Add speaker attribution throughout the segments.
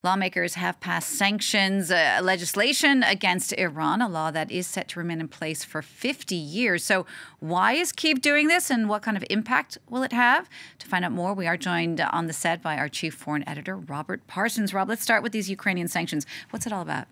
Speaker 1: Lawmakers have passed sanctions legislation against Iran, a law that is set to remain in place for 50 years. So why is Kyiv doing this, and what kind of impact will it have? To find out more, we are joined on the set by our chief foreign editor, Robert Parsons. Rob, let's start with these Ukrainian sanctions. What's it all about?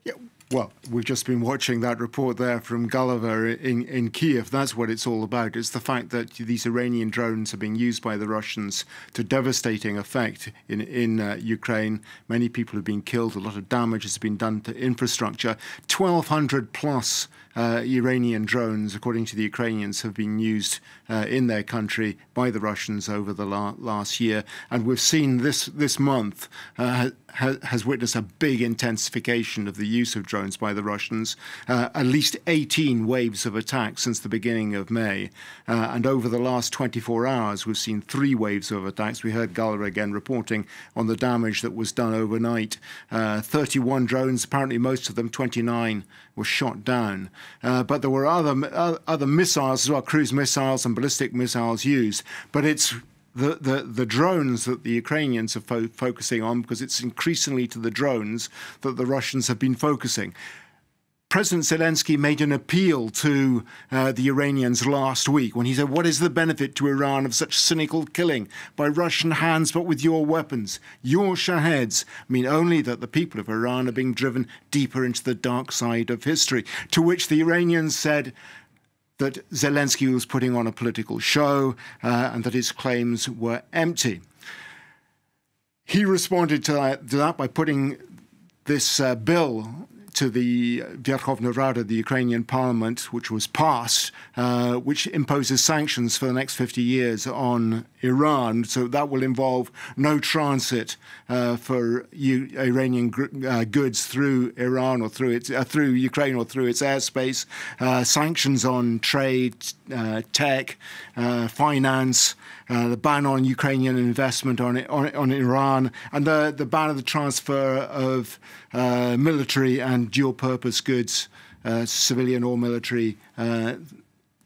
Speaker 2: Yeah. Well, we've just been watching that report there from Gulliver in Kyiv. That's what it's all about. It's the fact that these Iranian drones are being used by the Russians to devastating effect in Ukraine. Many people have been killed. A lot of damage has been done to infrastructure. 1,200 plus Iranian drones, according to the Ukrainians, have been used in their country by the Russians over the last year. And we've seen this month has witnessed a big intensification of the use of drones by the Russians, at least 18 waves of attacks since the beginning of May. And over the last 24 hours, we've seen 3 waves of attacks. We heard Gulliver again reporting on the damage that was done overnight. 31 drones, apparently most of them, 29, were shot down. But there were other missiles as well, cruise missiles and ballistic missiles used. But it's the drones that the Ukrainians are focusing on, because it's increasingly to the drones that the Russians have been focusing. President Zelensky made an appeal to the Iranians last week when he said, what is the benefit to Iran of such cynical killing by Russian hands but with your weapons, your Shaheds? I mean, only that the people of Iran are being driven deeper into the dark side of history. To which the Iranians said that Zelensky was putting on a political show and that his claims were empty. He responded to that by putting this bill to the Verkhovna Rada, the Ukrainian parliament, which was passed, which imposes sanctions for the next 50 years on Iran. So that will involve no transit for Iranian goods through Iran or through Ukraine or through its airspace. Sanctions on trade, tech, finance. The ban on Ukrainian investment on Iran, and the ban of the transfer of military and dual-purpose goods, civilian or military,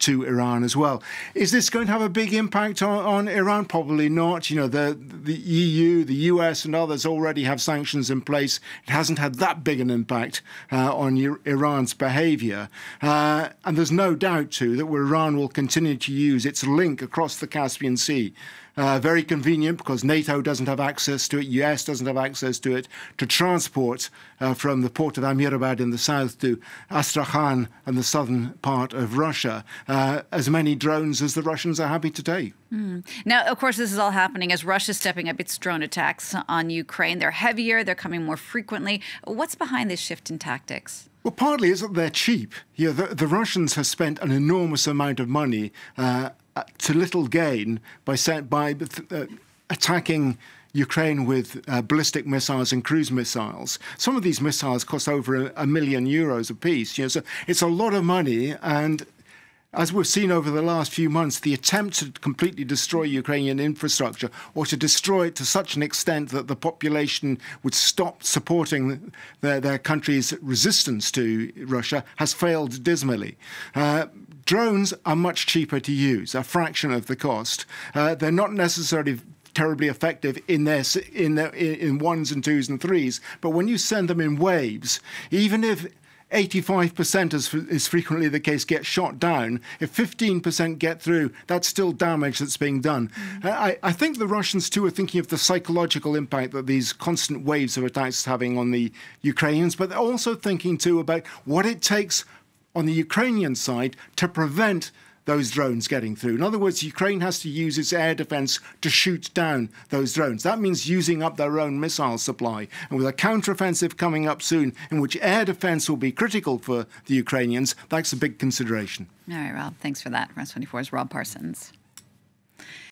Speaker 2: to Iran as well. Is this going to have a big impact on Iran? Probably not. You know, the EU, the US and others already have sanctions in place. It hasn't had that big an impact on Iran's behavior. And there's no doubt, too, that Iran will continue to use its link across the Caspian Sea. Very convenient because NATO doesn't have access to it, US doesn't have access to it, to transport from the port of Amirabad in the south to Astrakhan and the southern part of Russia, as many drones as the Russians are happy to take.
Speaker 1: Now, of course, this is all happening as Russia's stepping up its drone attacks on Ukraine. They're heavier, they're coming more frequently. What's behind this shift in tactics?
Speaker 2: Well, partly is that they're cheap. You know, the Russians have spent an enormous amount of money to little gain by attacking Ukraine with ballistic missiles and cruise missiles. Some of these missiles cost over €1 million apiece. You know, so it's a lot of money, and as we've seen over the last few months, the attempt to completely destroy Ukrainian infrastructure, or to destroy it to such an extent that the population would stop supporting their country's resistance to Russia, has failed dismally. Drones are much cheaper to use, a fraction of the cost. They're not necessarily terribly effective in ones and twos and threes, but when you send them in waves, even if 85%, as is frequently the case, get shot down, if 15% get through, that's still damage that's being done. I think the Russians, too, are thinking of the psychological impact that these constant waves of attacks are having on the Ukrainians, but they're also thinking, too, about what it takes on the Ukrainian side to prevent those drones getting through. In other words, Ukraine has to use its air defense to shoot down those drones. That means using up their own missile supply. And with a counteroffensive coming up soon, in which air defense will be critical for the Ukrainians, that's a big consideration.
Speaker 1: All right, Rob, thanks for that. France 24's Rob Parsons.